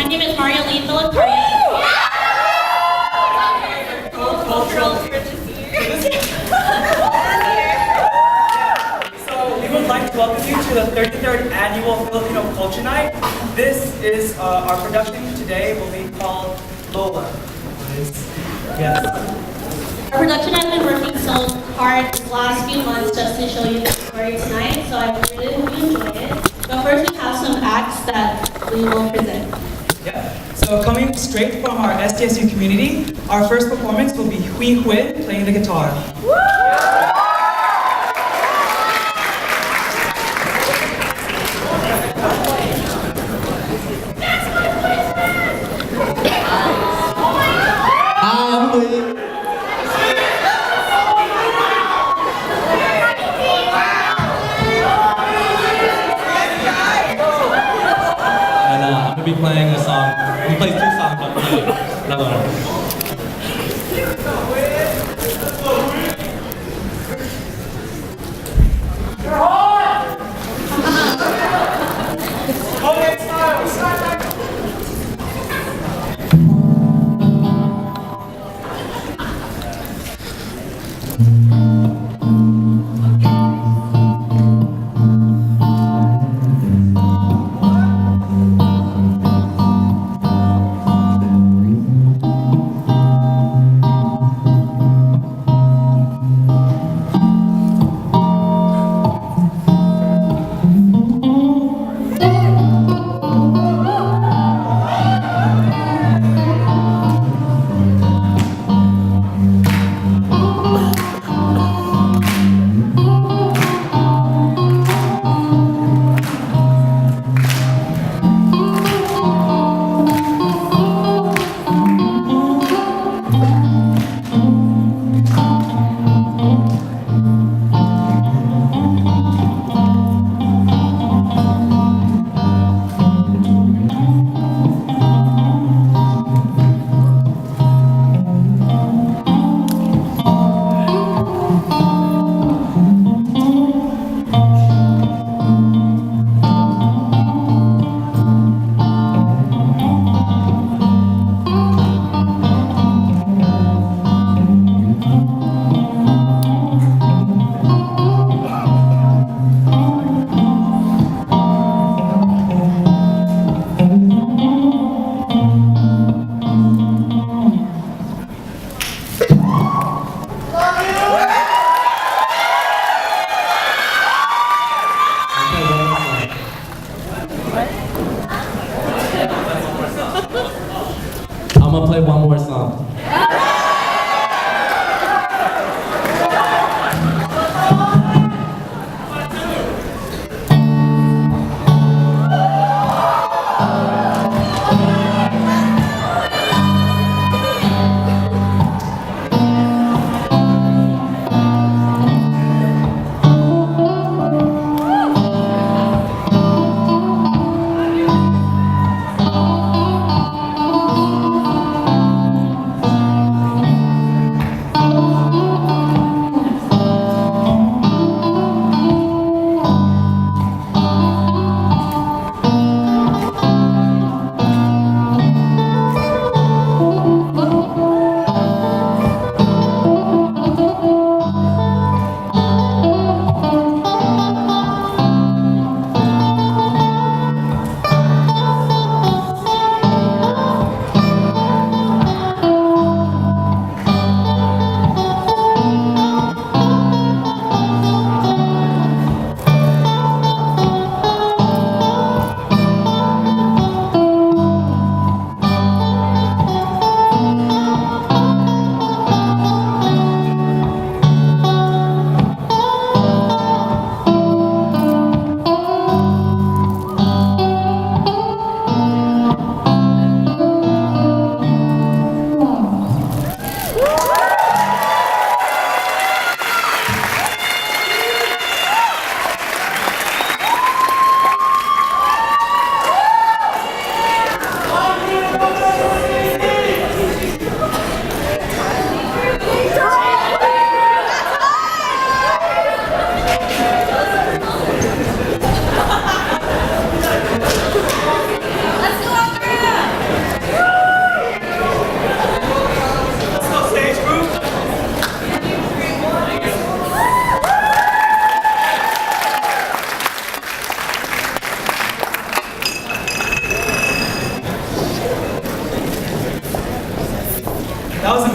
My name is Mario Lee Philipparia. Cultural here this year. So we would like to welcome you to the 33rd Annual Filipino Culture Night. This is our production today will be called Lola. Yes. Our production has been working so hard these last few months just to show you the story tonight, so I really hope you enjoy it. But first we have some acts that we will present. Yeah. So coming straight from our SDSU community, our first performance will be Hui Huin playing the guitar. And I'm gonna be playing a song. We play two songs, but another one.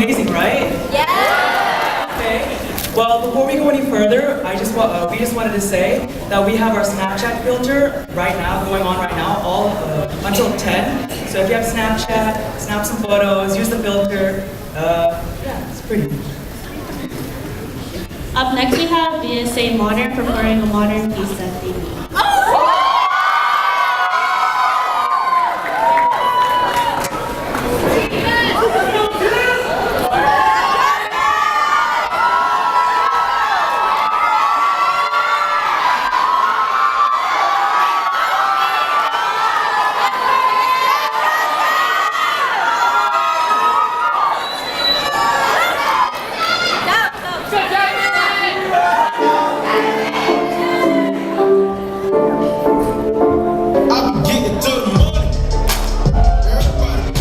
amazing, right? Yeah! Okay. Well, before we go any further, we just wanted to say that we have our Snapchat filter right now, going on right now, all until 10. So if you have Snapchat, snap some photos, use the filter. Yeah, it's pretty. Up next we have BSA Modern performing a modern piece that they need. I'm getting to the money. Everybody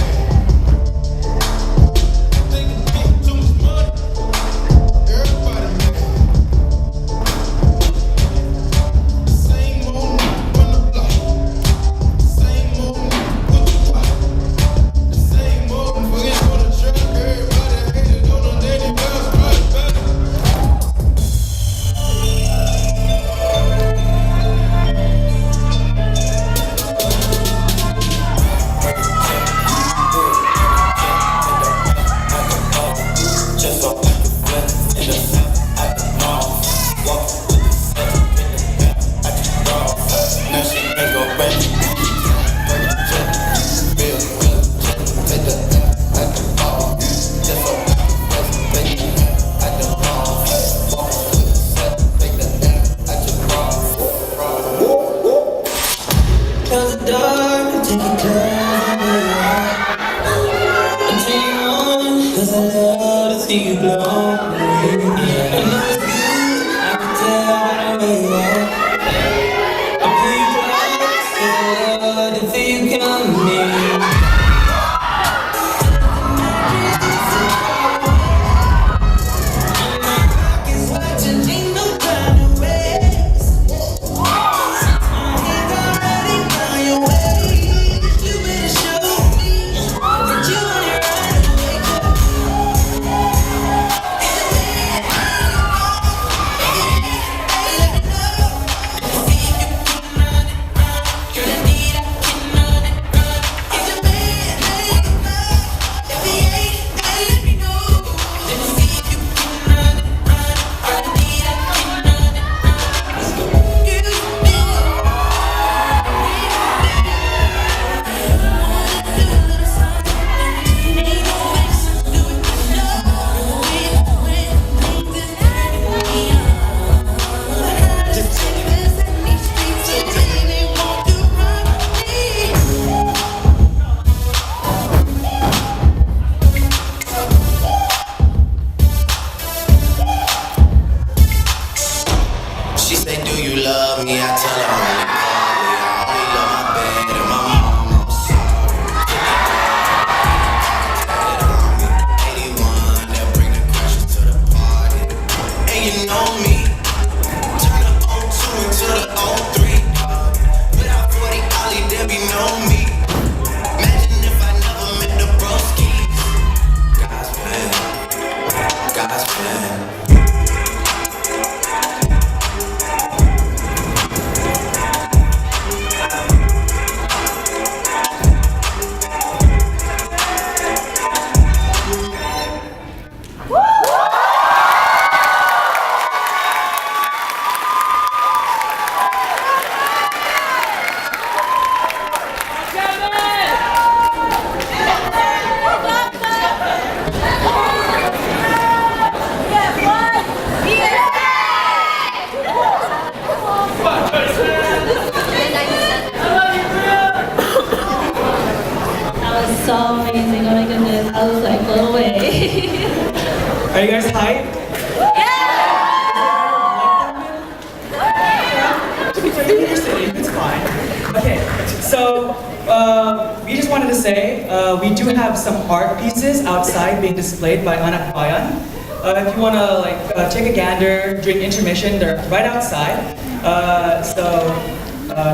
think I'm getting too much money. Everybody same old nigga on the block. Same old nigga with the pot. The same old nigga on the truck. Everybody hated on the lady bells right back. Just so I can flip in the south at the mall. Walk with the set in the back at the ball. Now she ain't gon' ready. Real good, take the at the ball. Just so I can flip in the at the mall. Walk with the set, take the at the ball. Close the door and take it down. Until you're on, 'cause I love to see you glow. I know it's good, I can tell by the way you are. I pull you close, 'cause I love to feel you coming. My clock is watching, ain't no time to waste. He's already on your way. You better show me that you want it right away. She say, do you love me? I tell her only partly. I only love my bed and my mom. I'm sorry. 81, they'll bring the crashers to the party. And you know me, turn the 02 into the 03. Without 40 Ollie, there be no me. Imagine if I never met the broskies. God's plan, God's plan. That was so amazing. Oh my goodness. I was like blown away. Are you guys hyped? It's fine. Okay, so we just wanted to say we do have some art pieces outside being displayed by Anak Bayan. If you want to take a gander during intermission, they're right outside.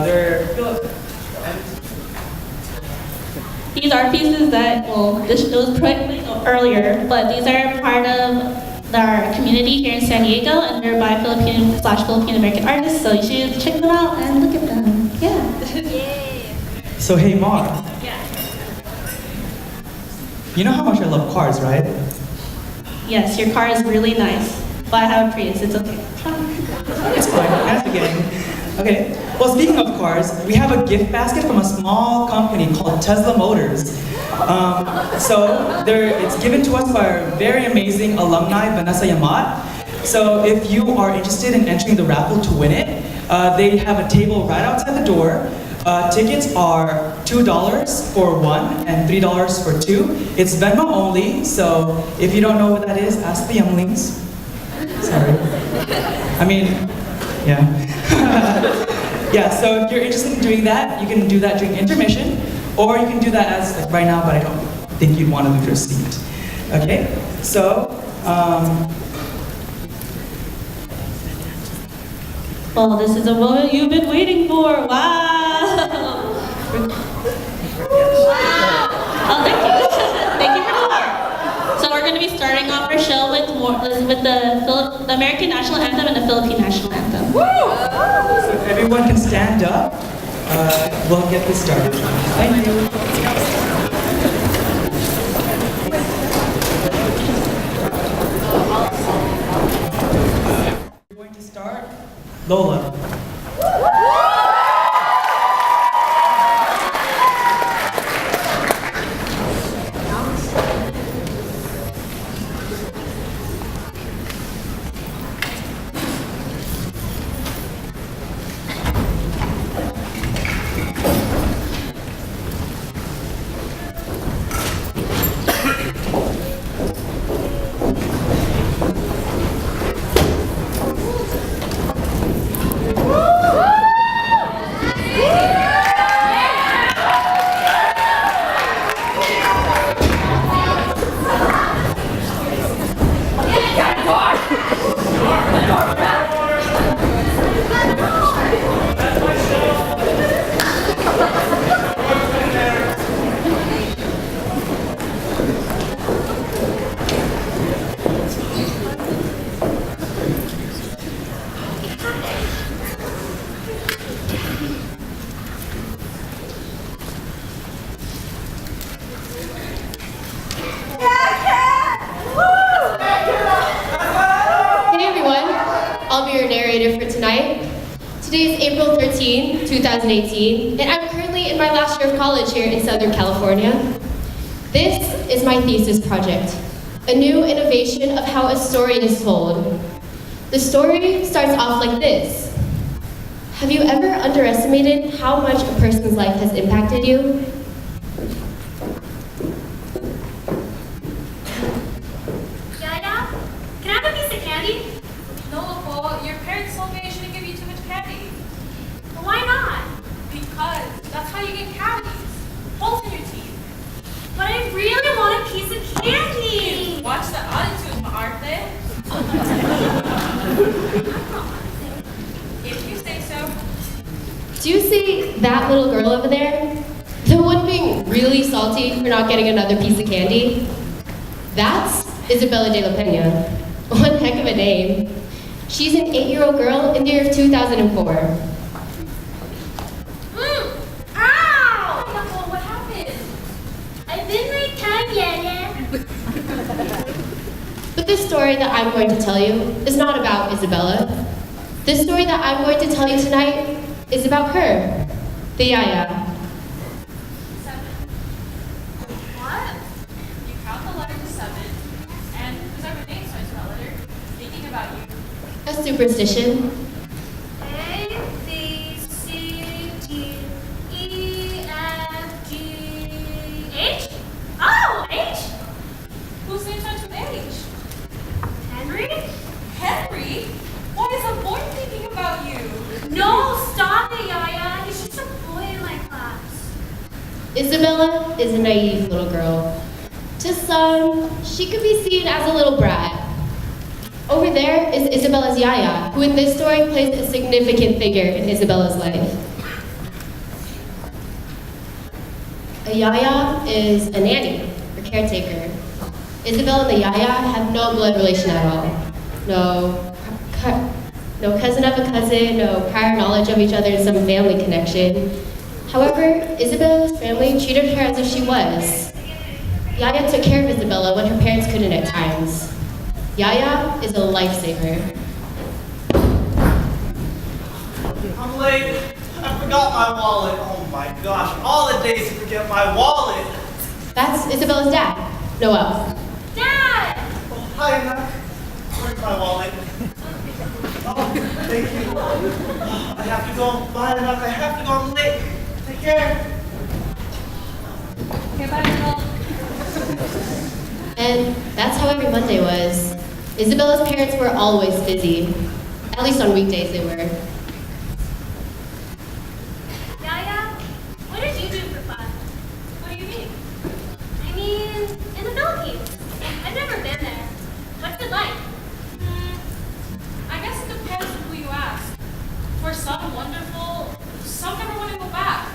They're. These art pieces that will, those projecting earlier, but these are part of our community here in San Diego, and they're by Filipino/Filipino American artists, so you should check them out and look at them. Yeah. So hey, Mar, Yeah. you know how much I love cars, right? Yes, your car is really nice, but I have a Prius. It's okay. It's fine. That's the game. Okay. Well, speaking of cars, we have a gift basket from a small company called Tesla Motors. It's given to us by our very amazing alumni, Vanessa Yamat. So if you are interested in entering the raffle to win it, they have a table right outside the door. Tickets are $2 for one and $3 for two. It's Venmo only, so if you don't know what that is, ask the younglings. Sorry. I mean, yeah. Yeah, so if you're interested in doing that, you can do that during intermission, or you can do that as like right now, but I don't think you'd want to lose your seat. Okay, so, Well, this is a moment you've been waiting for. Wow. Oh, thank you. Thank you for that. So we're going to be starting off our show with the American National Anthem and the Philippine National Anthem. so if everyone can stand up, we'll get this started. Thank you. We're going to start. Lola. Hey everyone, I'll be your narrator for tonight. Today is April 13, 2018, and I'm currently in my last year of college here in Southern California. This is my thesis project, a new innovation of how a story is told. The story starts off like this. Have you ever underestimated how much a person's life has impacted you? Yaya, can I have a piece of candy? No, po. Your parents told me I shouldn't give you too much candy. But why not? Because that's how you get cavities. Holes in your teeth. But I really want a piece of candy. Watch the attitude, Maarte. If you say so. Do you see that little girl over there? The one being really salty for not getting another piece of candy? That's Isabella de la Pena. One heck of a name. She's an 8-year-old girl in the year of 2004. Ow! Nicole, what happened? I've been like time yet. But the story that I'm going to tell you is not about Isabella. The story that I'm going to tell you tonight is about her, the Yaya. 7. What? You count the letter to 7, and whoever name starts with that letter, thinking about you. A superstition. A, B, C, D, E, F, G, H? Oh, H? Whose name starts with H? Henry? Henry? Why is a boy thinking about you? No, stop it, Yaya. He's just a boy in my class. Isabella is a naive little girl. To some, she could be seen as a little brat. Over there is Isabella's Yaya, who in this story plays a significant figure in Isabella's life. A Yaya is a nanny, or caretaker. Isabel and the Yaya have no blood relation at all. No cousin of a cousin, no prior knowledge of each other in some family connection. However, Isabella's family treated her as if she was. Yaya took care of Isabella when her parents couldn't at times. Yaya is a lifesaver. I'm late. I forgot my wallet. Oh my gosh, all the days to forget my wallet. That's Isabella's dad, Noel. Dad! Oh, hi, Mac. Where's my wallet? Oh, thank you. I have to go. Bye, Mac. I have to go. I'm late. Take care. Okay, bye, Nicole. And that's how every Monday was. Isabella's parents were always busy. At least on weekdays they were. Yaya, what did you do for fun? What do you mean? I mean, in the Philippines. I've never been there. What's it like? I guess it depends on who you ask. For some wonderful, some never want to go back.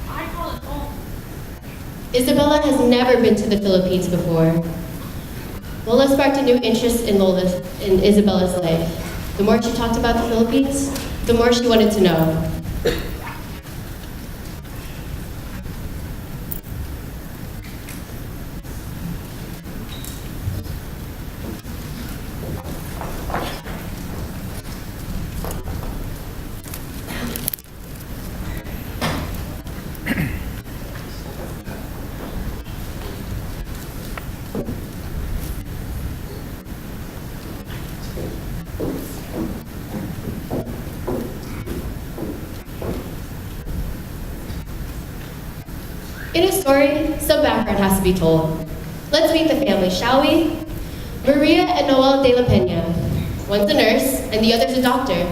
I call it home. Isabella has never been to the Philippines before. Lola sparked a new interest in Isabella's life. The more she talked about the Philippines, the more she wanted to know. In a story, some background has to be told. Let's meet the family, shall we? Maria and Noel de la Peña. One's a nurse, and the other's a doctor.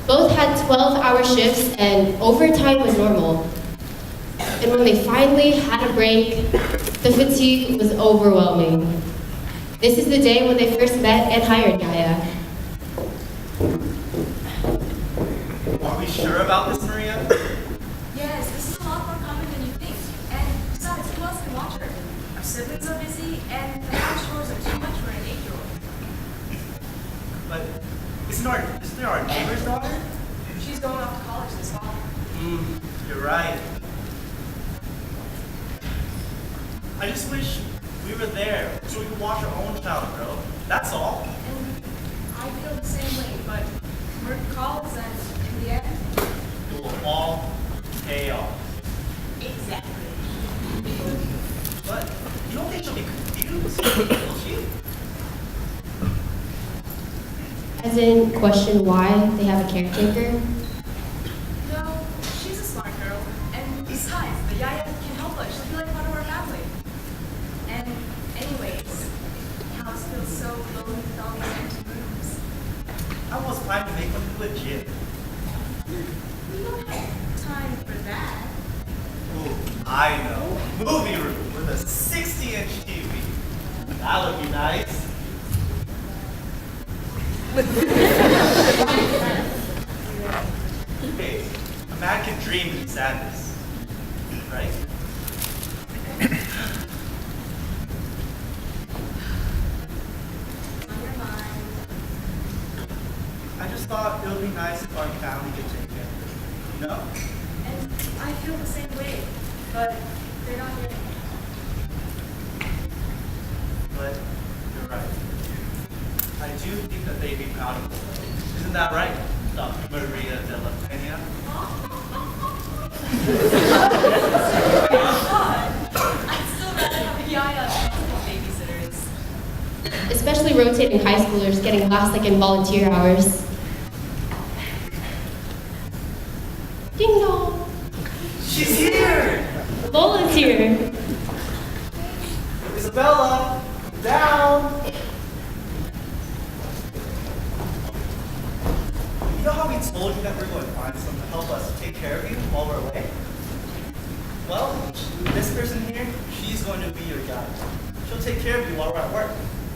Both had 12-hour shifts, and overtime was normal. And when they finally had a break, the fatigue was overwhelming. This is the day when they first met and hired Yaya. Are we sure about this, Maria? Yes, this is a lot more common than you think. And besides, who else can watch her? Our siblings are busy, and the house chores are too much for an 8-year-old. But isn't there our neighbor's daughter? She's going off to college this fall. You're right. I just wish we were there so we could watch our own child grow. That's all. And I feel the same way, but Merck calls, and in the end, It will all pay off. exactly. But you don't think she'll be confused, will she? As in, question why they have a caretaker? No, she's a smart girl. And besides, the Yaya can help us. She'll be like part of our family. And anyways, the house feels so lonely with all these empty rooms. I was planning to make one into a gym. We don't have time for that. Ooh, I know. Movie room with a 60-inch TV. That would be nice. Hey, a man can dream in sadness, right? On your mind. I just thought it would be nice if our family could take care of it. You know? And I feel the same way. But they're not here. But you're right. I do think that they'd be proud of us. Isn't that right, Dr. Maria de la Peña? I'd still rather have a Yaya than babysitters. Especially rotating high schoolers getting last second volunteer hours. Ding dong! She's here! Volunteer! Isabella, down! You know how we told you that we were going to find someone to help us take care of you while we're away? Well, this person here, she's going to be your guide. She'll take care of you while we're at work.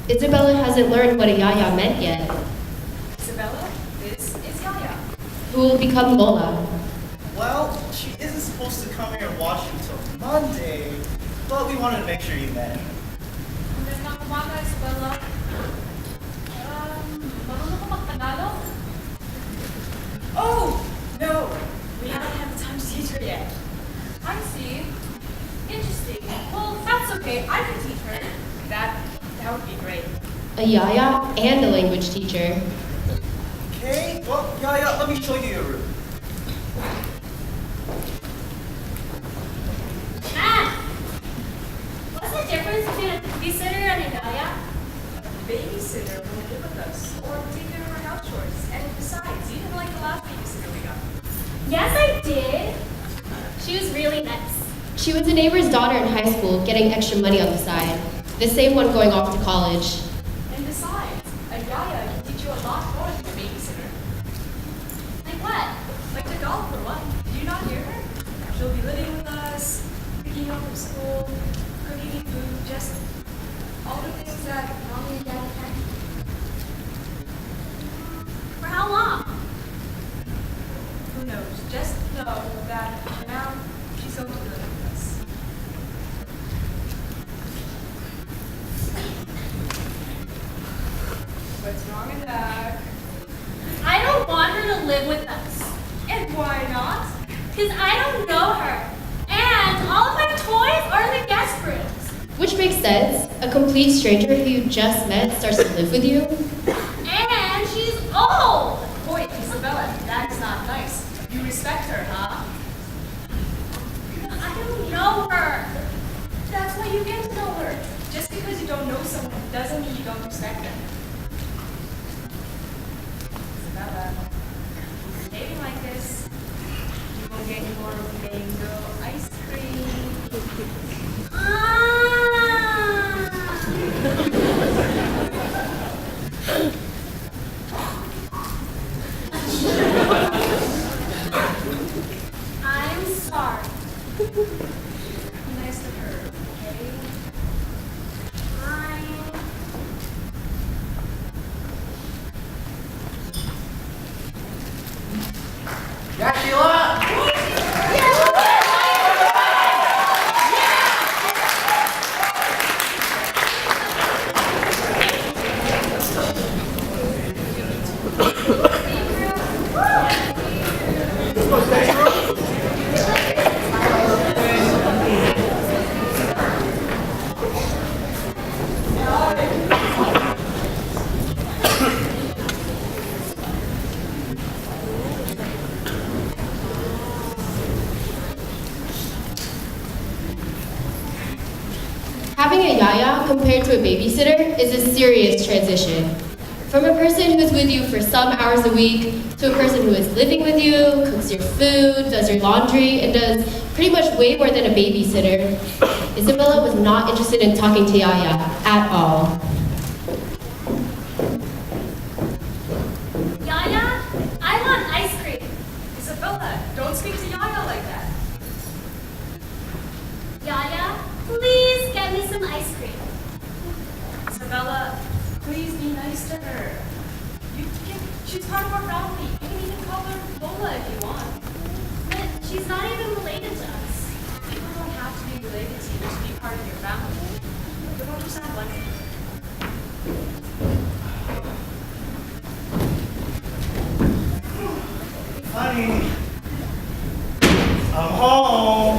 Isabella hasn't learned what a Yaya meant yet. Isabella, this is Yaya. Who will become Lola? Well, she isn't supposed to come here and watch you until Monday, but we wanted to make sure you met. And there's not umaga, Isabella. Marunong ka magtagalog? Oh, no. We haven't had the time to teach her yet. I see. Interesting. Well, that's okay. I can teach her. That would be great. A yaya and a language teacher. Okay, well, yeah, let me show you your room. What's the difference between a babysitter and a yaya? Babysitter will live with us or take care of our house chores. And besides, you didn't like the last babysitter we got. Yes, I did. She was really nice. She was a neighbor's daughter in high school getting extra money on the side. The same one going off to college. And besides, a yaya can teach you a lot more than a babysitter. Like what? Like Tagalog for one. Do you not hear her? She'll be living with us, picking up from school, cooking food, just all the things that mommy and daddy can't. For how long? Who knows? Just know that for now, she's going to live with us. What's wrong with that? I don't want her to live with us. And why not? Because I don't know her. And all of my toys are in the guest rooms. Which makes sense. A complete stranger who you just met starts to live with you. And she's old. Boy, Isabella, that's not nice. You respect her, huh? I don't know her. That's why you get to know her. Just because you don't know someone doesn't mean you don't respect them. Isabella, if you're behaving like this, you won't get any more mango ice cream. I'm sorry. Be nice to her, okay? Fine. Having a yaya compared to a babysitter is a serious transition. From a person who's with you for some hours a week to a person who is living with you, cooks your food, does your laundry, and does pretty much way more than a babysitter, Isabella was not interested in talking to Yaya at all. Yaya, I want ice cream. Isabella, don't speak to Yaya like that. Yaya, please get me some ice cream. Isabella, please be nice to her. She's part of our family. You can even call her Lola if you want. But she's not even related to us. People don't have to be related to you to be part of your family. But don't you sound like it? Honey, I'm home.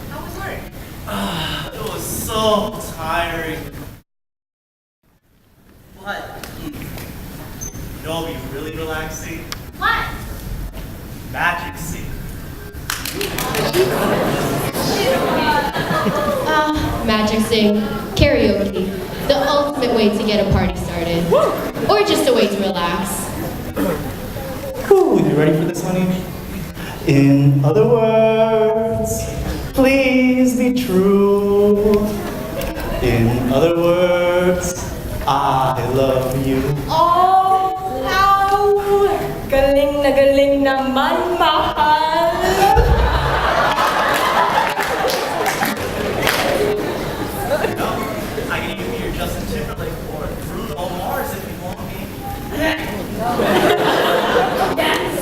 How was work? It was so tiring. But you know what'd be really relaxing? What? Magic Sync. Magic Sing, karaoke, the ultimate way to get a party started. Or just a way to relax. Cool, you ready for this, honey? In other words, please be true. In other words, I love you. Oh, wow! Galing naman, mahal! I can even be your Justin Timberlake or Bruno Mars if you want me. Yes.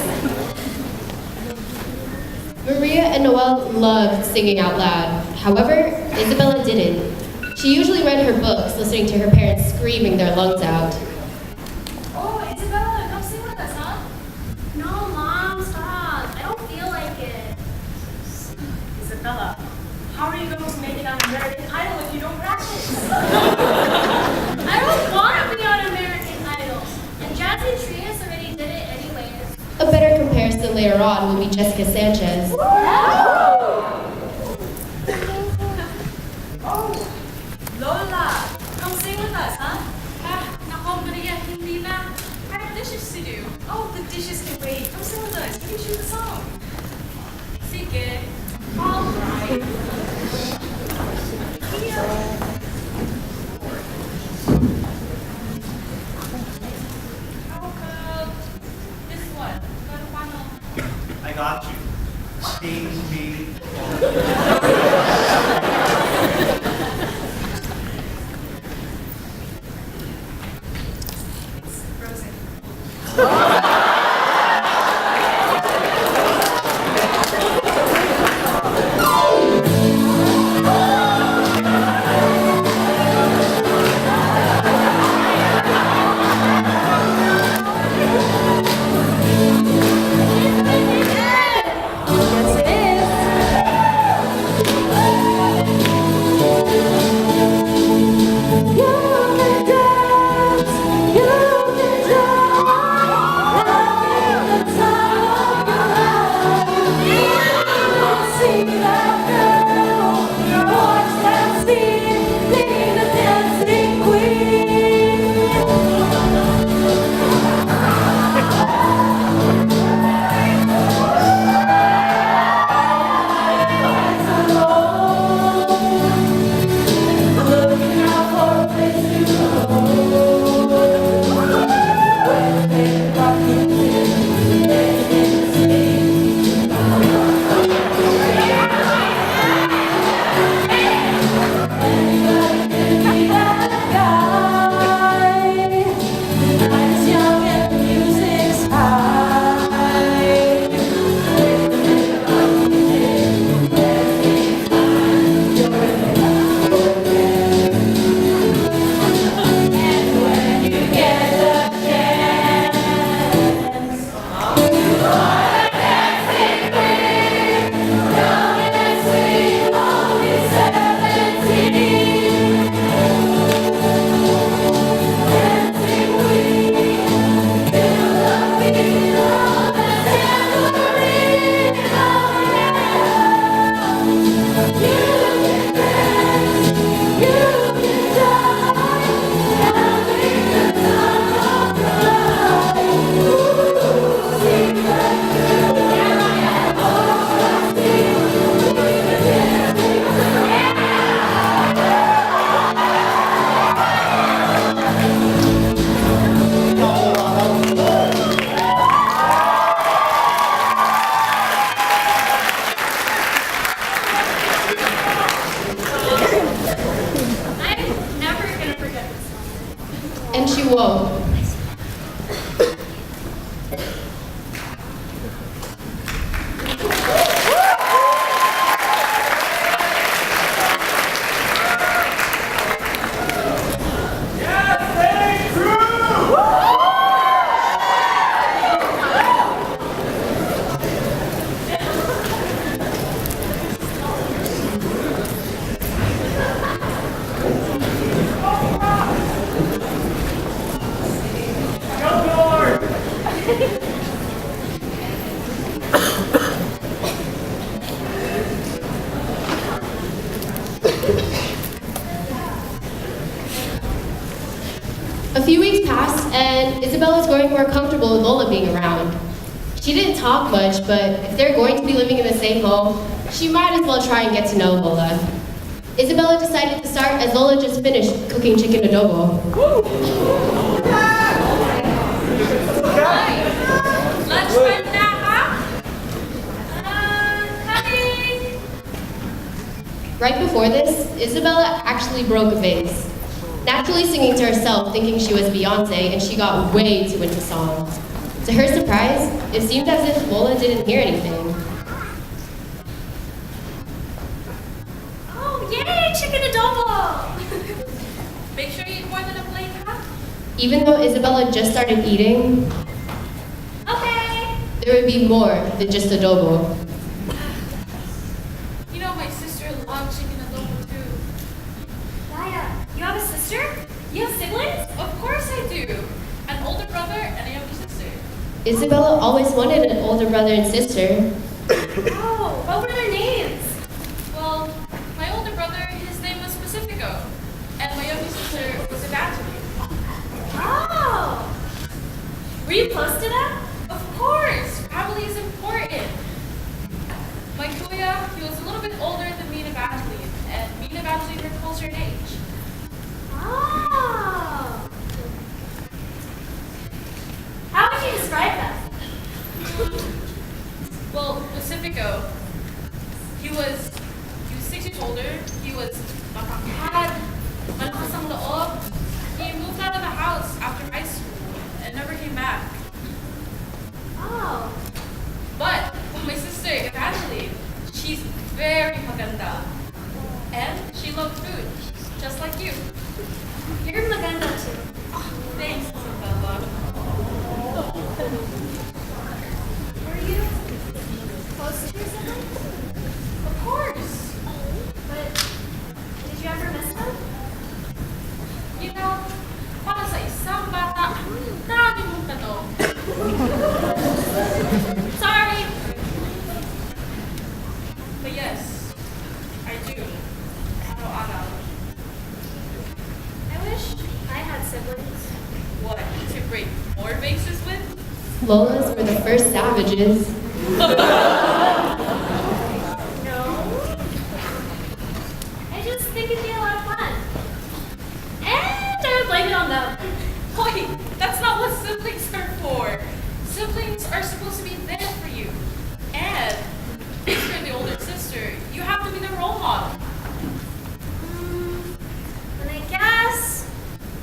and Noelle loved singing out loud. However, Isabella didn't. She usually read her books, listening to her parents screaming their lungs out. Oh, Isabella, come sing with us, huh? No, Mom, stop. I don't feel like it. Isabella, how are you going to make it on American Idol if you don't practice? I don't want to be on American Idol. And Jazzy Trias already did it anyways. A better comparison later on will be Jessica Sanchez. Lola, come sing with us, huh? Nako, Maria, hindi na. I have dishes to do. Oh, the dishes can wait. Come sing with us. We can choose a song. Sige. All right. How about this one? Paano? I got you. Ding, ding. Frozen. And she won't. A few weeks passed, and Isabella's growing more comfortable with Lola being around. She didn't talk much, but if they're going to be living in the same home, she might as well try and get to know Lola. Isabella decided to start as Lola just finished cooking chicken adobo. Lunch right now, huh? Coming! Right before this, Isabella actually broke a vase. Naturally singing to herself, thinking she was Beyonce, and she got way too into song. To her surprise, it seemed as if Lola didn't hear anything. chicken adobo! Make sure you eat more than a plate, huh? Even though Isabella just started eating, Okay. there would be more than just adobo. You know, my sister loves chicken adobo too. Yaya, you have a sister? You have siblings? Of course I do. An older brother and a younger sister. Isabella always wanted an older brother and sister. Oh, what were their names? Well, my older brother, his name was Pacifico. And my younger sister was Evangeline. Oh! Were you close to them? Of course! Family is important. My kuya, he was a little bit older than me and Evangeline. And me and Evangeline were closer in age. Oh! How would you describe them? Well, Pacifico, he was 6 years older. He was matangkad, malakas ang loob. He moved out of the house after high school and never came back. Oh. But my sister, Evangeline, she's very maganda. And she loved food, just like you. You're maganda too. Oh, thanks, Isabella. Were you close to your siblings? Of course. But did you ever miss them? You know, para sa isang bata, nakalimutan to. Sorry. But yes, I do. Araw-araw. I wish I had siblings. What? To break more vases with? Lolas were the first savages. No. I just think it'd be a lot of fun. And I would blame it on them. Wait, that's not what siblings are for. Siblings are supposed to be there for you. And if you're the older sister, you have to be the role model. Then I guess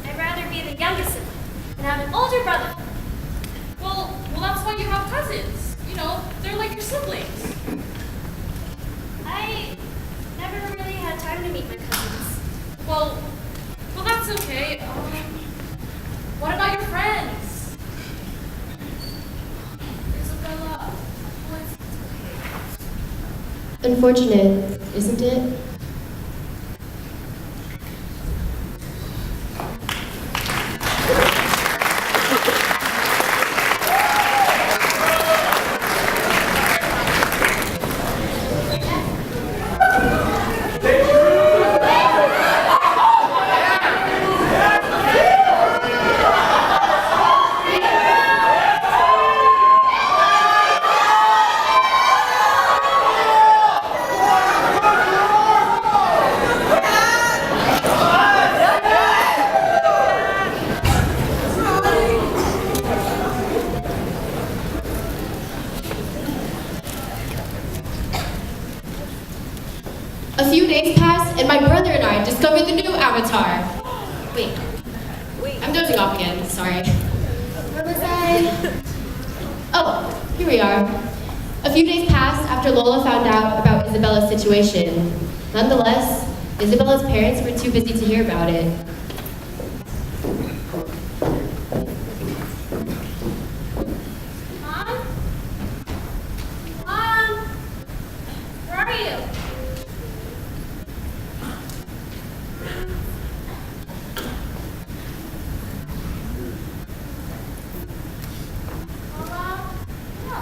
I'd rather be the youngest sibling and have an older brother. Well, that's why you have cousins. You know, they're like your siblings. I never really had time to meet my cousins. Well, that's okay. What about your friends? Isabella, Unfortunate, isn't it? A few days passed, and my brother and I discovered the new Avatar. Wait, I'm dozing off again, sorry. Where was I? Oh, here we are. A few days passed after Lola found out about Isabella's situation. Nonetheless, Isabella's parents were too busy to hear about it. Mom? Mom? Where are you? Mama? No.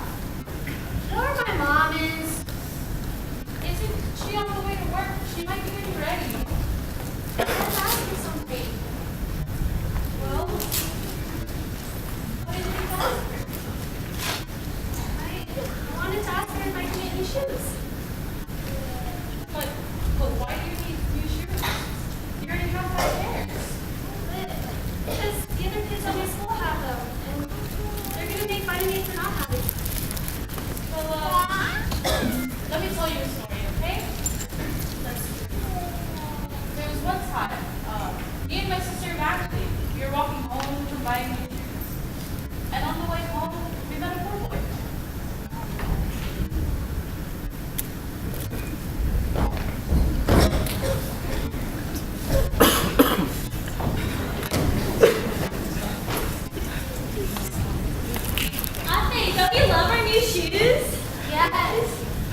You know where my mom is? Isn't she on the way to work? She might be getting ready. Let's ask her something. Well, what did you ask her? I wanted to ask her if I can get new shoes. But why do you need new shoes? You already have 5 pairs. But because the other kids at my school have them, and they're gonna make fun of me for not having them. Well, let me tell you a story, okay? There was one time, me and my sister Magdalene, we were walking home from buying new shoes. And on the way home, we met a poor boy. Yes.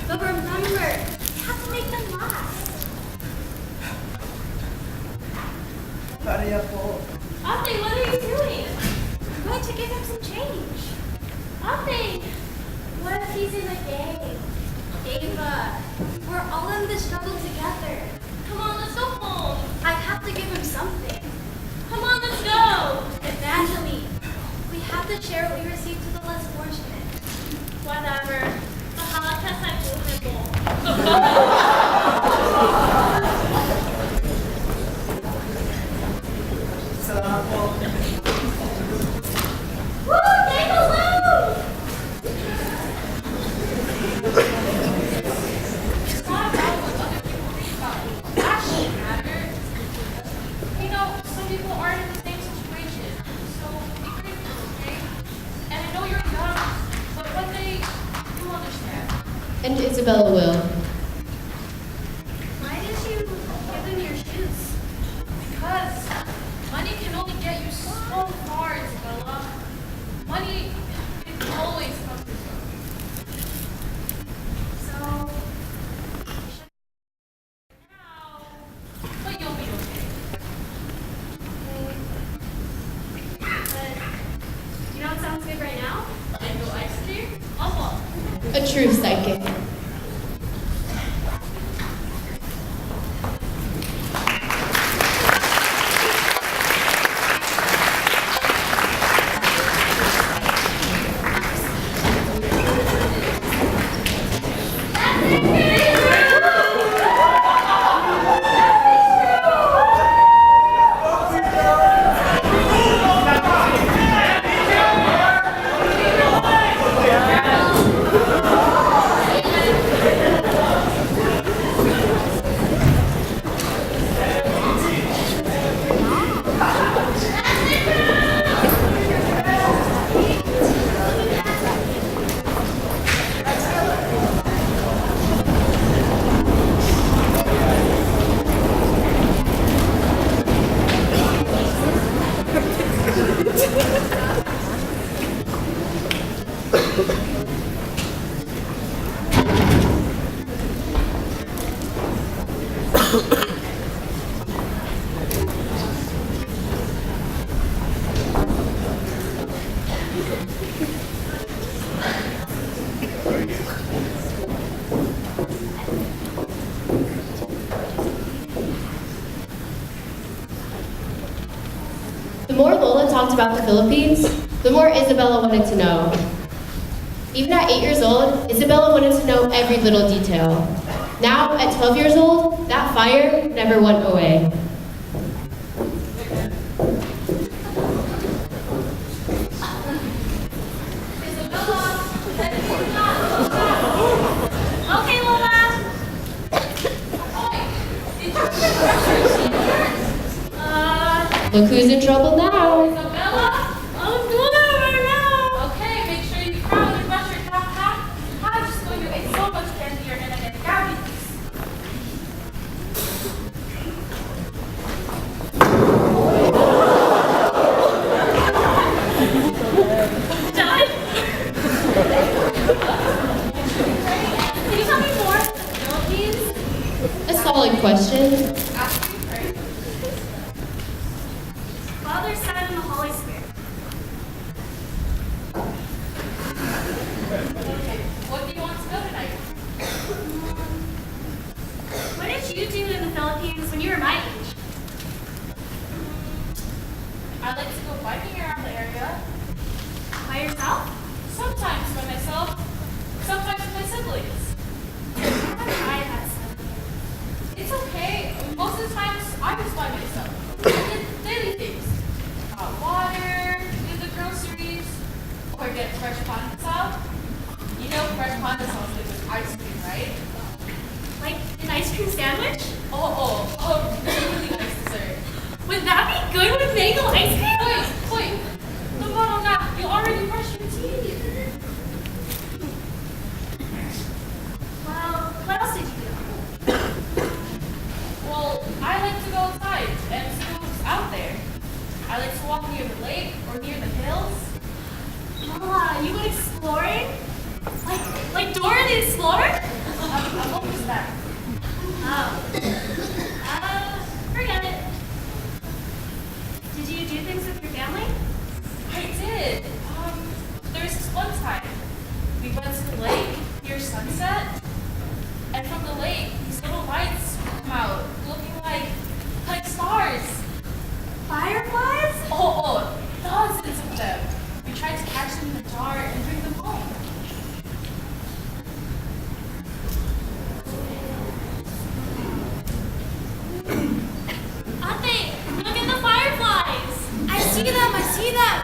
But remember, you have to make them last. Pareha po. Ate, what are you doing? I'm going to give him some change. Ate, what if he's in a gang? Ava, we're all in this struggle together. Come on, let's go home. I have to give him something. Come on, let's go. Evangeline, we have to share what we received to the less fortunate. Whatever. Bahala ka sa buhay mo. Salamat po. Woo! Take a load! It's not about what other people think about you. Actually matter. You know, some people aren't in the same situation. So be grateful, okay? And I know you're young, but one day you'll understand. And Isabella will. Why did you give him your shoes? Because money can only get you so far, Isabella. Money, it always comes to you. So, Now, but you'll be okay. but you know what sounds good right now? Mango ice cream? Awesome. A true psychic. The more Lola talked about the Philippines, the more Isabella wanted to know. Even at 8 years old, Isabella wanted to know every little detail. Now, at 12 years old, that fire never went away. Okay, Lola. Look who's in trouble now. Isabella? I'm doing it right now. Okay, make sure you proudly brush your top hat. I just know you ate so much candy you're gonna get cavities. Done? Can you tell me more about the Philippines? A solid question. Ask me first. Father, Son, and the Holy Spirit. Okay, what do you want to know tonight? What did you do in the Philippines when you were my age? I like to go biking around the area. By yourself? Sometimes by myself, sometimes with my siblings. I had some. It's okay. Most of the times, I was by myself. I did daily things. Hot water, do the groceries, or get fresh pandesal. You know fresh pandesal is with ice cream, right? Like an ice cream sandwich? Really nice dessert. Would that be good with mango ice cream? Wait. The bottle now. You already brushed your teeth. Well, what else did you do? Well, I like to go outside and see what's out there. I like to walk near the lake or near the hills. Lola, you went exploring? Like Dora the Explorer? What was that? Oh. Forget it. Did you do things with your family? I did. There was this one time we went to the lake near sunset, and from the lake, these little lights come out, looking like stars. Fireflies? Oh, dozens of them. We tried to catch them in the jar and bring them home. Ate, look at the fireflies. I see them. I see them.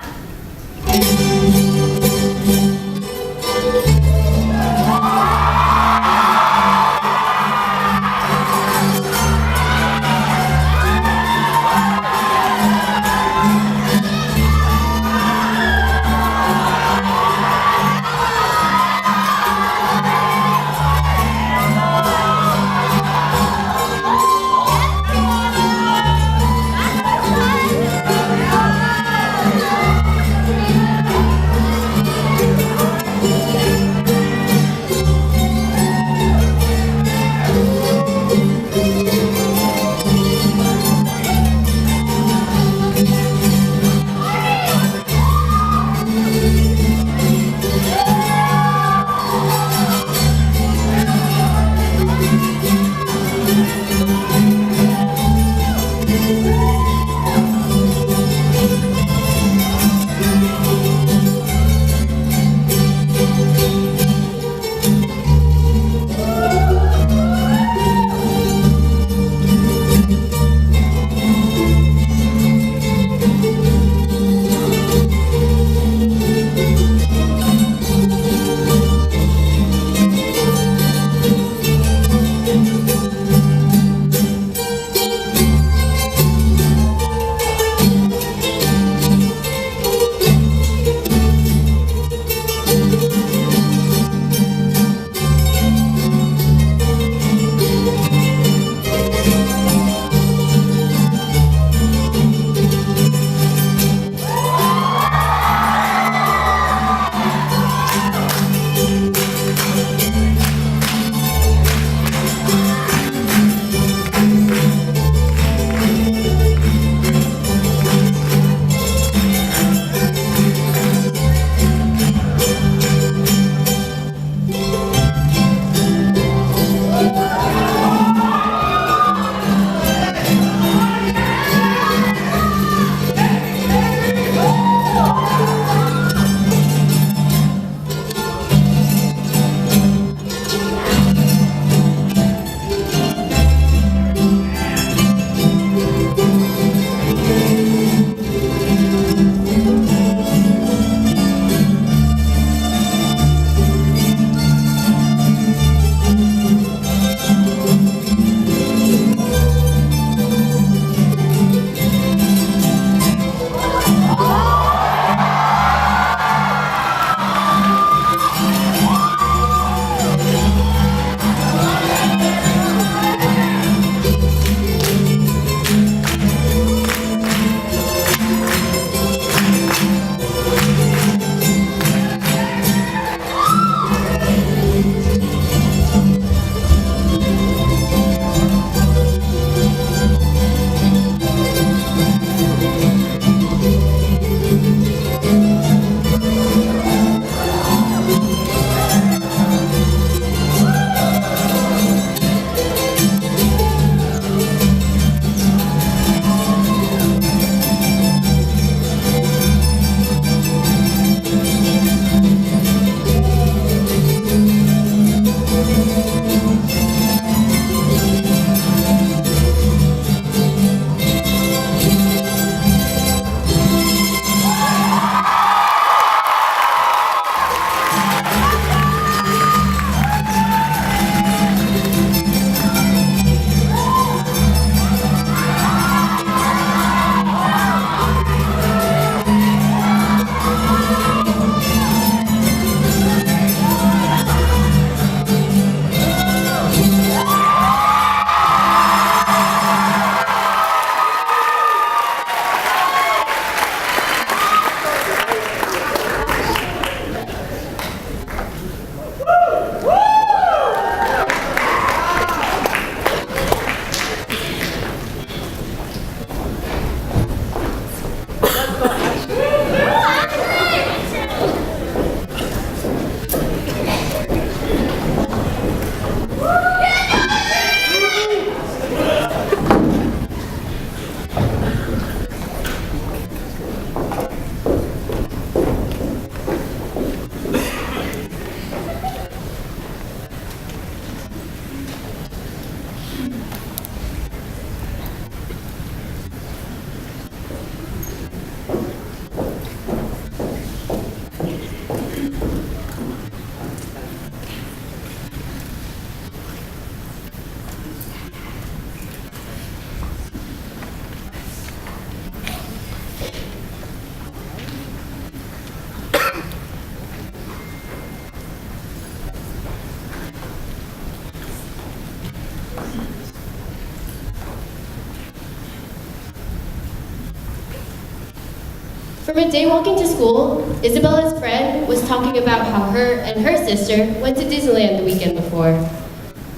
From a day walking to school, Isabella's friend was talking about how her and her sister went to Disneyland the weekend before.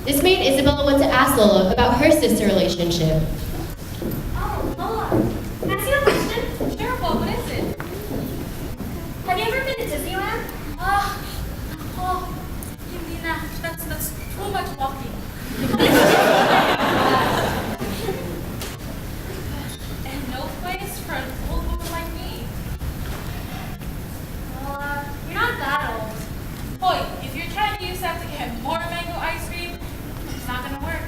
This made Isabella want to ask Lola about her sister relationship. Oh, Lola, can I ask you a question? Sure, what is it? Have you ever been to Disneyland? Yumina, that's too much walking. And no place for an old woman like me. Well, you're not that old. Boy, if you're trying to use that to get more mango ice cream, it's not gonna work.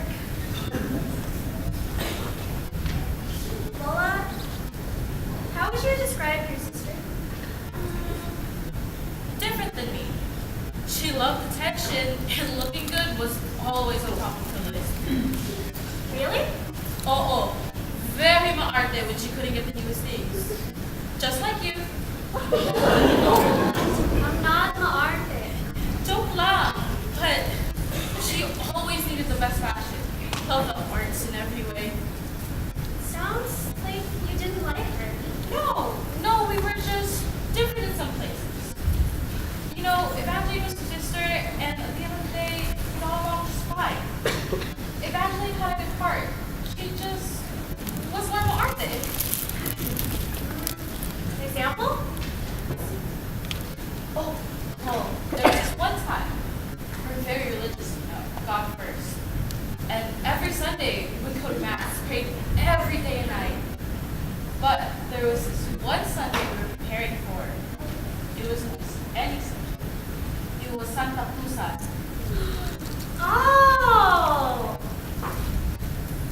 Lola, how would you describe your sister? Different than me. She loved attention, and looking good was always on top of the list. Really? Oh, very maarte when she couldn't get the newest things. Just like you. I'm not maarte. Joke lang. But she always needed the best fashion. Loved the arts in every way. Sounds like you didn't like her. No, we were just different in some places. You know, Evangeline was the sister, and at the end of the day, it all wrong just fine. Evangeline had a good heart. She just was more maarte. Example? Oh, there was this one time. We're very religious, you know, God first. And every Sunday, we would go to Mass, prayed every day and night. But there was this one Sunday we were preparing for. It wasn't just any Sunday. It was Santa Cruz. Oh!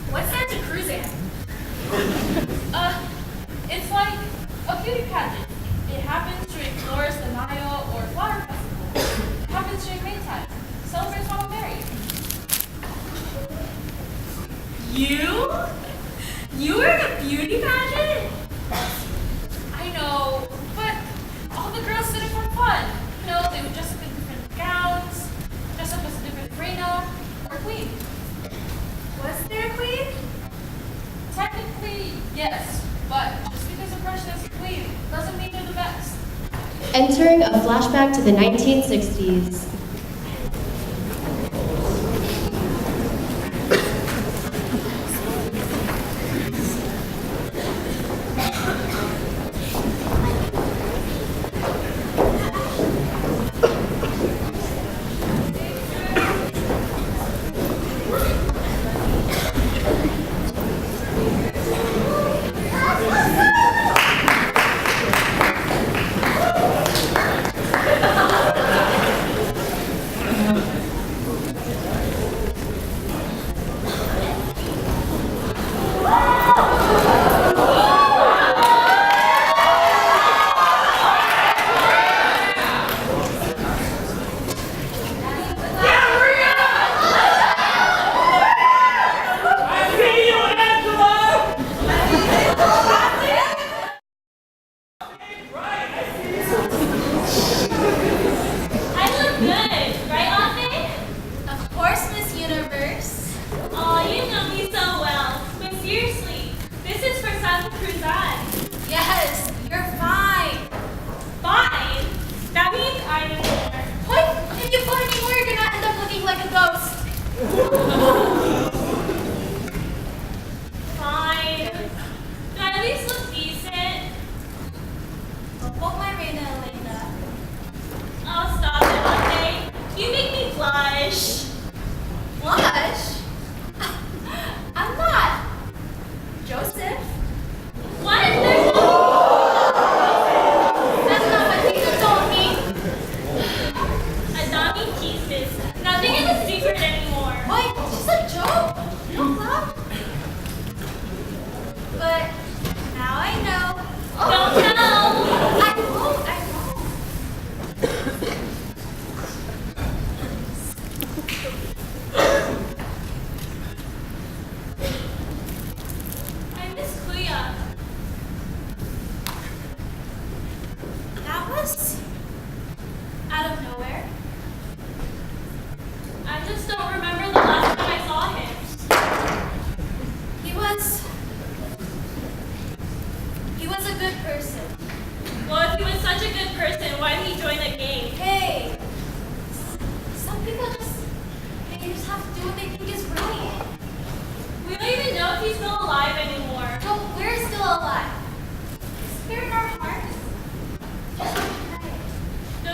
What's Santa Cruzan? It's like a beauty pageant. It happens during Flores de Mayo or Flower Festival. It happens during Maytime. Celebrates Mama Mary. You were in a beauty pageant? I know, but all the girls did it for fun. You know, they would dress up in different gowns, dress up as a different reina or queen. Was there a queen? Technically, yes, but just because a person is a queen doesn't mean they're the best. Entering a flashback to the 1960s.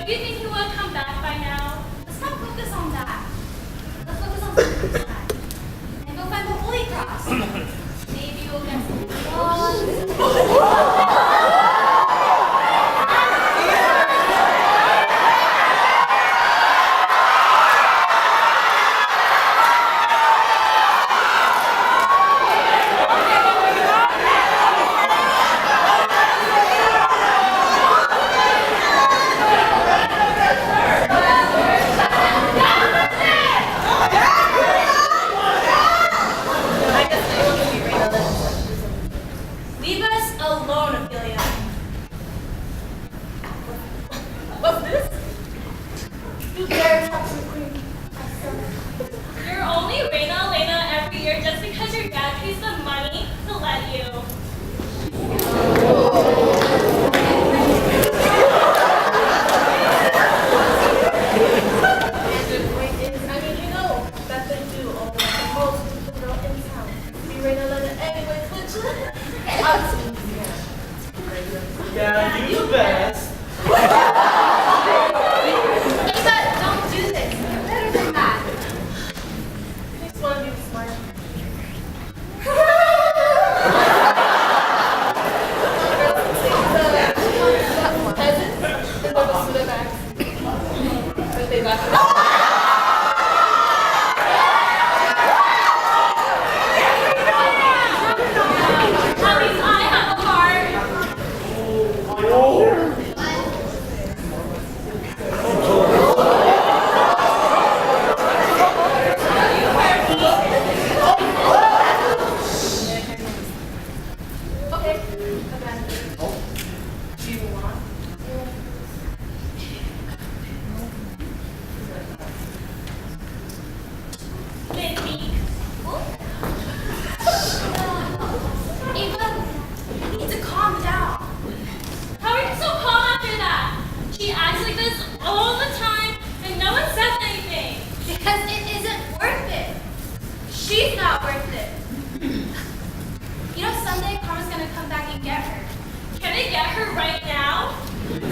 Don't you think he would come back by now? Let's not focus on that. Let's focus on something instead. And go find the Holy Cross. Maybe you'll get some blood. Leave us alone, Ophelia. What's this? You dare touch the queen. You're only Reina Elena every year just because your dad pays the money to let you. And the point is, I mean, you know that they do all the most beautiful girl in town. Be Reina Elena anyways, which Yeah, you the best. Ava, don't do this. You're better than that. Makes one of you smile. Peasants, they go to their backs. But they laugh. At least I have a heart. Okay, abandon. Do you want? Mindy. Ava, you need to calm down. How are you so calm after that? She acts like this all the time and no one says anything. Because it isn't worth it. She's not worth it. You know, someday Karma's gonna come back and get her. Can I get her right now?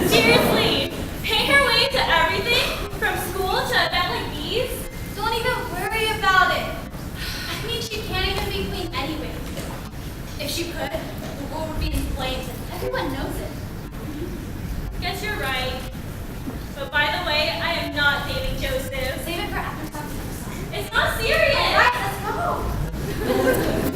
Seriously, pay her way to everything from school to events like these? Don't even worry about it. I mean, she can't even be queen anyway. If she could, the world would be in flames and everyone knows it. Guess you're right. But by the way, I am not dating Joseph. Save it for after summer. It's not serious. All right, let's go.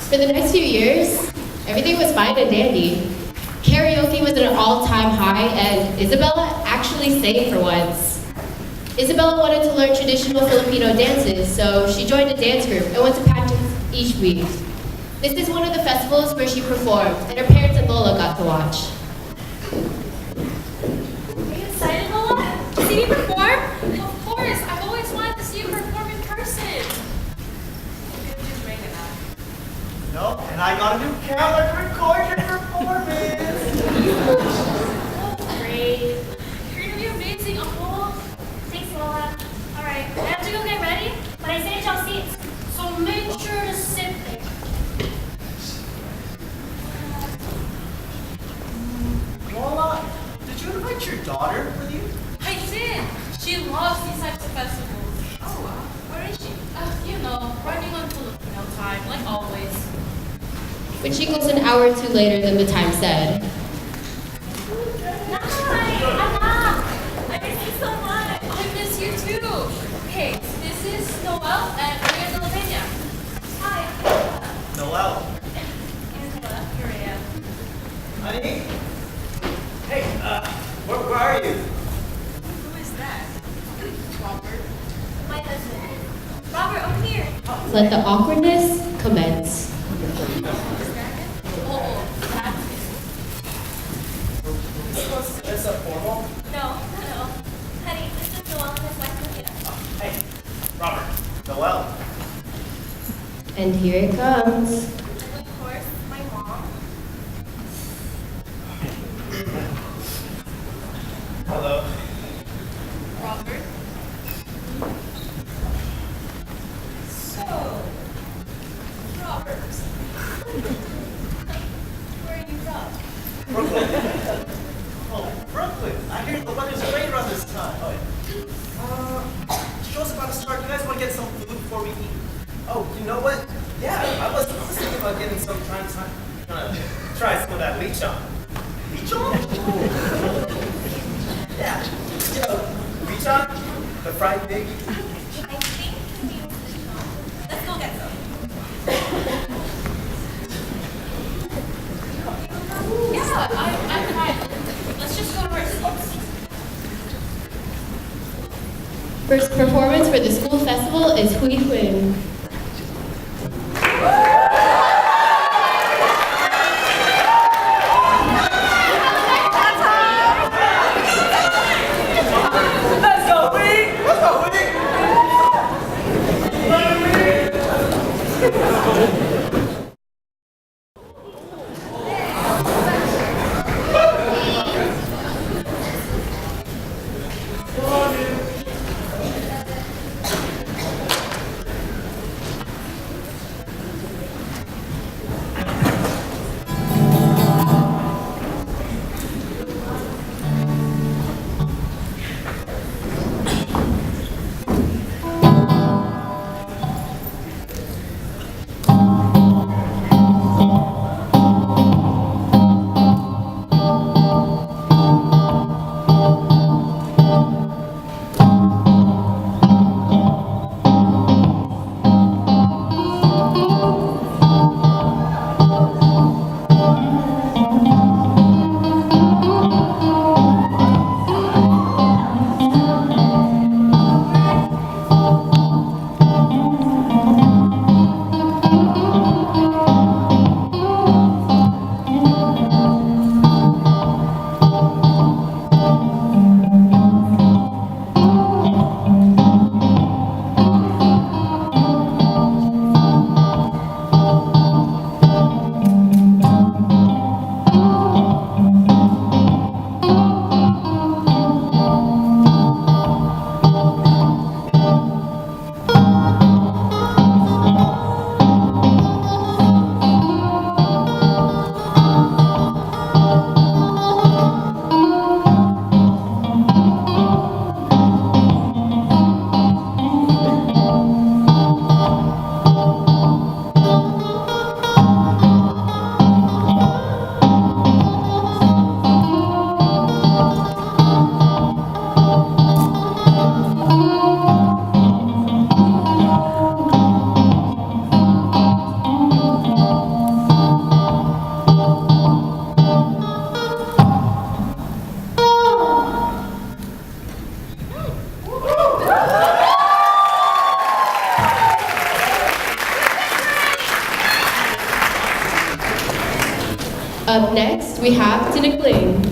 For the next few years, everything was fine and dandy. Karaoke was at an all-time high, and Isabella actually sang for once. Isabella wanted to learn traditional Filipino dances, so she joined a dance group and went to practice each week. This is one of the festivals where she performed, and her parents and Lola got to watch. Are you excited, Lola? To see me perform? Of course, I've always wanted to see you perform in person. No, and I got a new camera to record your performance. Oh, great. You're gonna be amazing, Uncle. Thanks, Lola. All right, I have to go get ready, but I saved y'all seats, so make sure to sit there. Lola, did you invite your daughter with you? I did. She loves these types of festivals. Oh, where is she? You know, running on Filipino time, like always. Which equals an hour or two later than the time said. Anak! I miss you so much. I miss you too. Hey, this is Noel and Maria de la Peña. Hi. Noel. Angela, here I am. Honey? Hey, where are you? Who is that? Robert? My husband. Robert, over here. Let the awkwardness commence. Oh, that's it. Is that formal? No. Honey, this is Noel and his wife, Maria. Hey, Robert. Noel. And here it comes. And of course, my mom. Hello. Robert. So, Robert. Where are you from? Brooklyn. Oh, Brooklyn. I hear the weather's great around this time. Show's about to start. You guys want to get some food before we eat? Oh, you know what? Yeah, I was thinking about getting some trying to try some of that lechon. Lechon? Yeah. You know, lechon, the fried pig. I think it means lechon. Let's go get some. Yeah, I'm fine. Let's just go to our seats. First performance for the school festival is Hui Quinn. Let's go, Wing! Let's go, Wing! Up next, we have Tina Kling.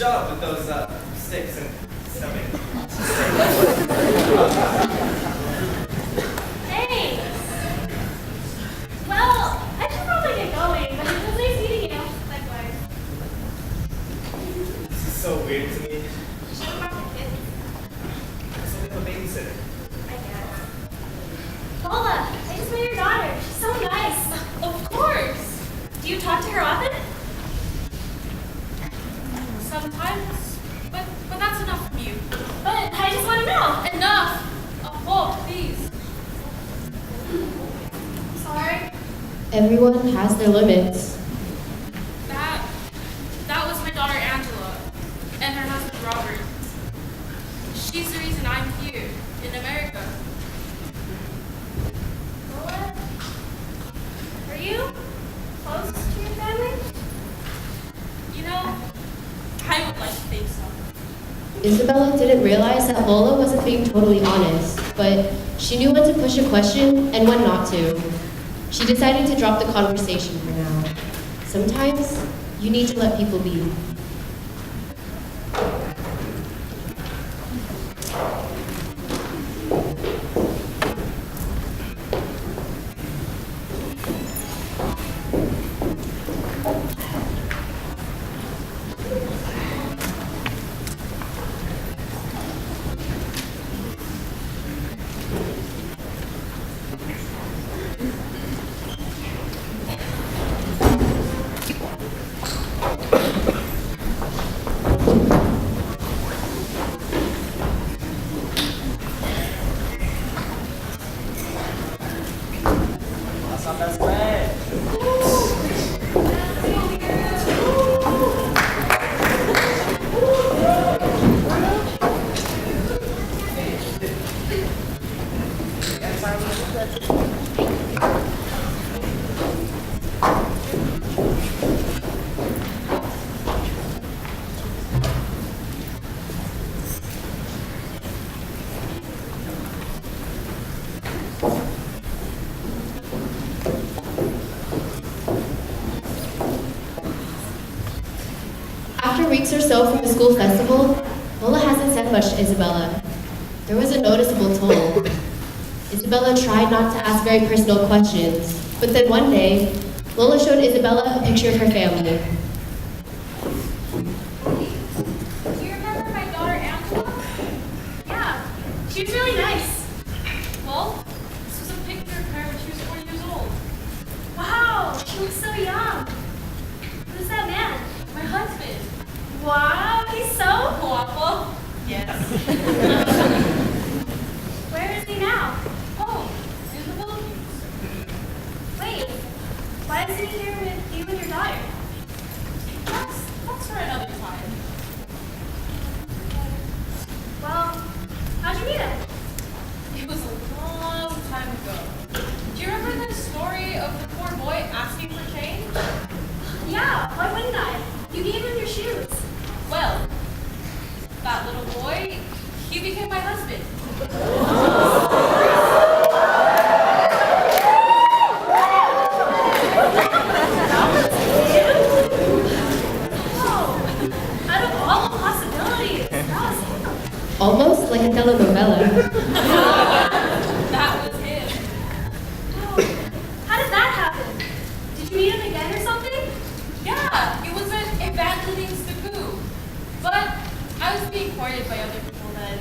job with those sticks and stuffing. Thanks. Well, I should probably get going, but it was nice meeting you. Likewise. This is so weird to me. Should we talk to kids? So we have a babysitter. I guess. Lola, I just met your daughter. She's so nice. Of course. Do you talk to her often? Sometimes, but that's enough from you. But I just want to know. Enough. Oh, please. Sorry. Everyone has their limits. That was my daughter Angela and her husband Robert. She's the reason I'm here in America. Lola, are you close to your family? You know, I would like to think so. Isabella didn't realize that Lola wasn't being totally honest, but she knew when to push a question and when not to. She decided to drop the conversation for now. Sometimes, you need to let people be. That's our best friend. After weeks or so from the school festival, Lola hasn't said much to Isabella. There was a noticeable toll. Isabella tried not to ask very personal questions, but then one day, Lola showed Isabella a picture of her family. Do you remember my daughter Angela? Yeah, she's really nice. Well, this was a picture of her when she was 4 years old. Wow, she looks so young. Who's that man? My husband. Wow, he's so guapo. Yes. Where is he now? Home, in the Philippines. Wait, why isn't he here with you and your daughter? That's for another time. Well, how'd you meet him? It was a long time ago. Do you remember the story of the poor boy asking for change? Yeah, why wouldn't I? You gave him your shoes. Well, that little boy, he became my husband. Oh, out of all the possibilities, that was him. Almost like a telenovela. That was him. Oh, how did that happen? Did you meet him again or something? Yeah, it was at Evangeline Staku. But I was being courted by other people then.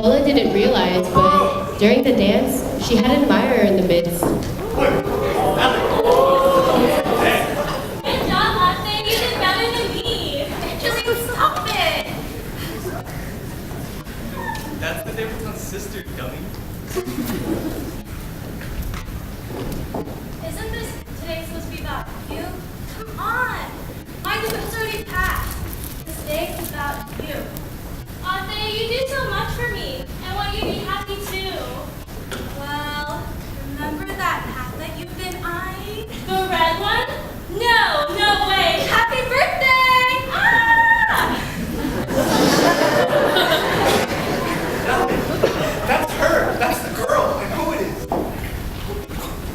Paula didn't realize, but during the dance, she had an admirer in the midst. Good job, Latte. You did better than me. Just stop it. That's the difference on sister, dummy. Isn't this today supposed to be about you? Come on. My debate's already passed. This day is about you. Latte, you do so much for me. I want you to be happy too. Well, remember that hat that you've been eyeing? The red one? No, no way. Happy birthday! Ah! That's her. That's the girl. I know it is.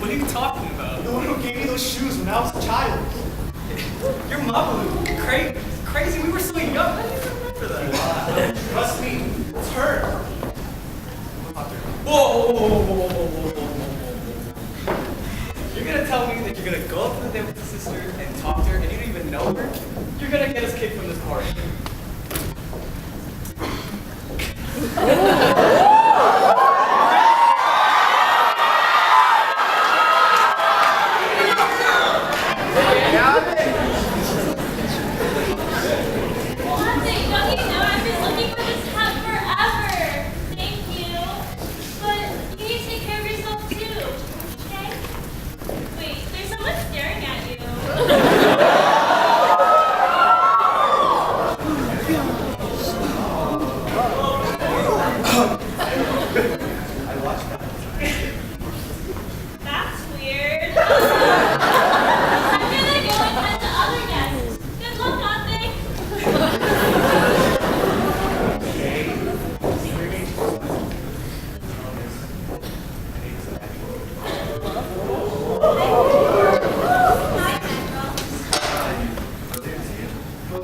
What are you talking about? The one who gave me those shoes when I was a child. Your mom was crazy. We were so young. How do you remember that? Trust me. It's her. Whoa. You're gonna tell me that you're gonna go up to the day with the sister and talk to her and you don't even know her? You're gonna get us kicked from this party. Latte, don't you know I've been looking for this hat forever? Thank you. But you need to take care of yourself too, okay? Wait, there's someone staring at you. That's weird. I'm gonna go and find the other guests. Good luck, Latte. Hi, Daniel.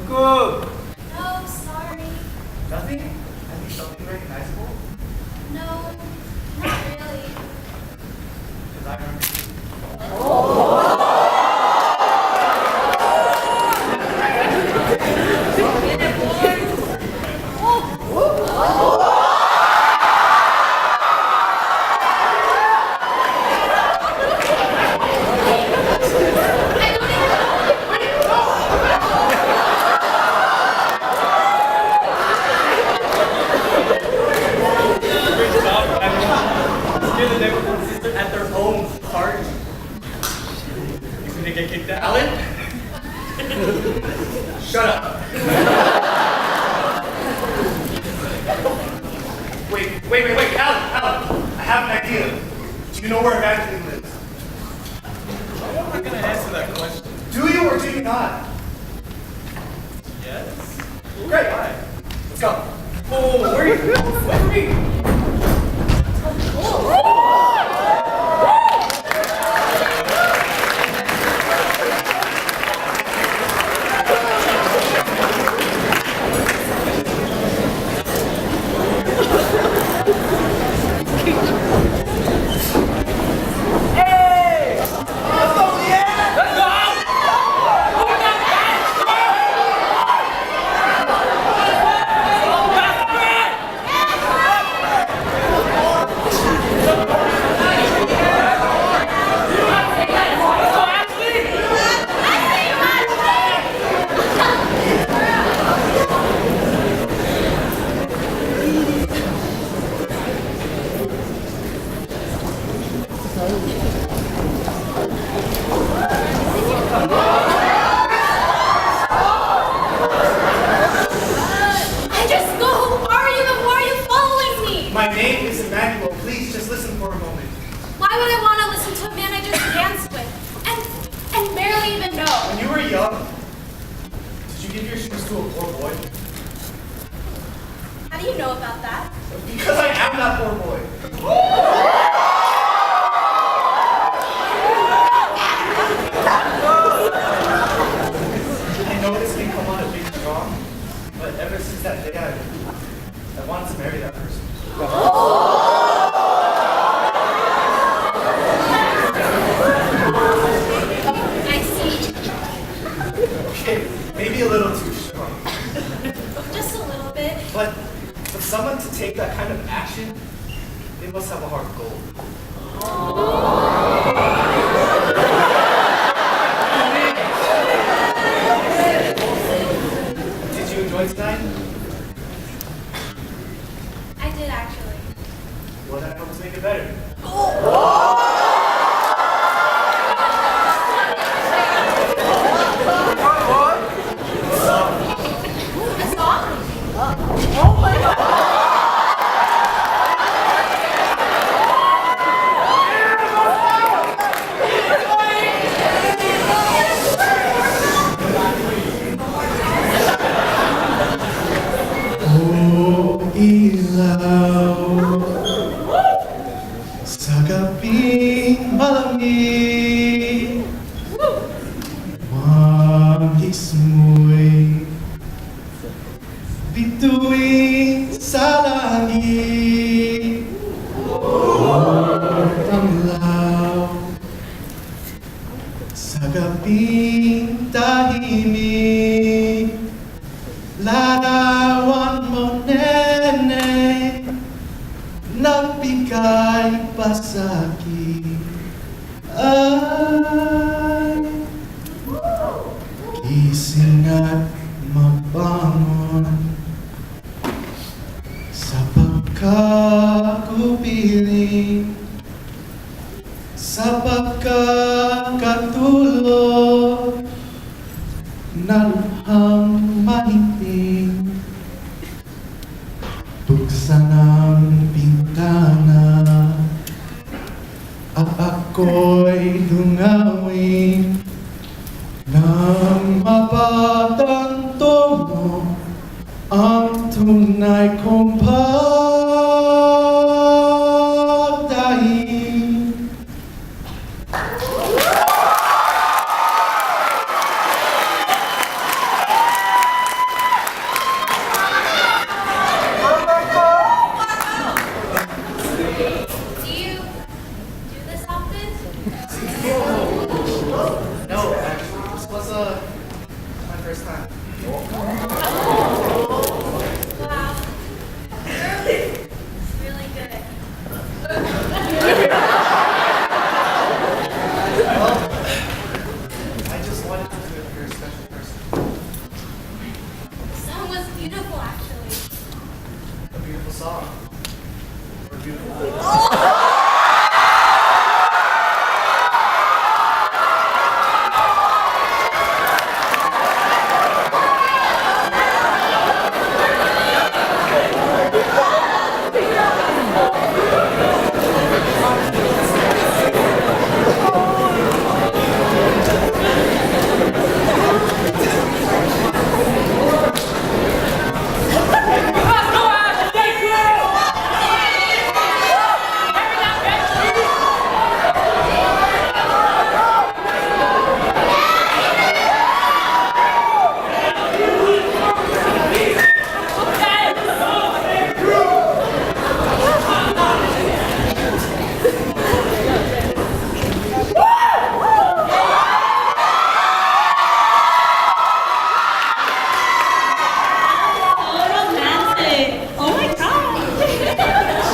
Good. Oh, sorry. Nothing? I think something recognizable? No, not really. Because I remember. Great job, Ryan. You're the neighborhood sister at their own party. You gonna get kicked out? Alan? Shut up. Wait, Alan, I have an idea. Do you know where Evangeline lives? I'm not gonna answer that question. Do you or do you not? Yes. Great. All right. Let's go. Whoa, where are you? Wait for me. I just know who are you and why are you following me? My name is Emmanuel. Please just listen for a moment. Why would I want to listen to a man I just danced with and barely even know? When you were young, did you give your shoes to a poor boy? How do you know about that? Because I am that poor boy. I know this can come on a bit strong, but ever since that day, I wanted to marry that person. I see. Okay, maybe a little too strong. Just a little bit. But someone to take that kind of action, they must have a heart of gold. Did you enjoy tonight? I did actually. Well, that helps make it better. A song? Oh, ilaw sa gabing malamig, manghis mo'y bituin sa langit. Tanglaw sa gabing tahimik, larawan mo, nene, nagbigay pa sa'kin. Ay, gising at magbangon sa pagkakupiling, sa pagkakatulog na luhang mahiting. Buksan ang bintana at ako'y dungawin ng mapatanto mo ang tunay kong pagdaing. Do you do this often? No, actually, this was my first time. Wow. It's really good. I just wanted to do it for a special person. The song was beautiful, actually. A beautiful song. Or beautiful.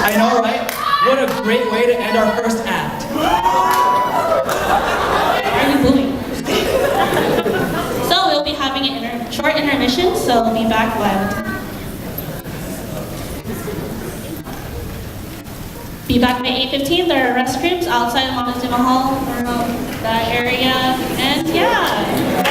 I know, right? What a great way to end our first act. Why are you booing? So we'll be having a short intermission, so we'll be back live. Be back by 8:15. There are restrooms outside Montezuma Hall, that area, and yeah.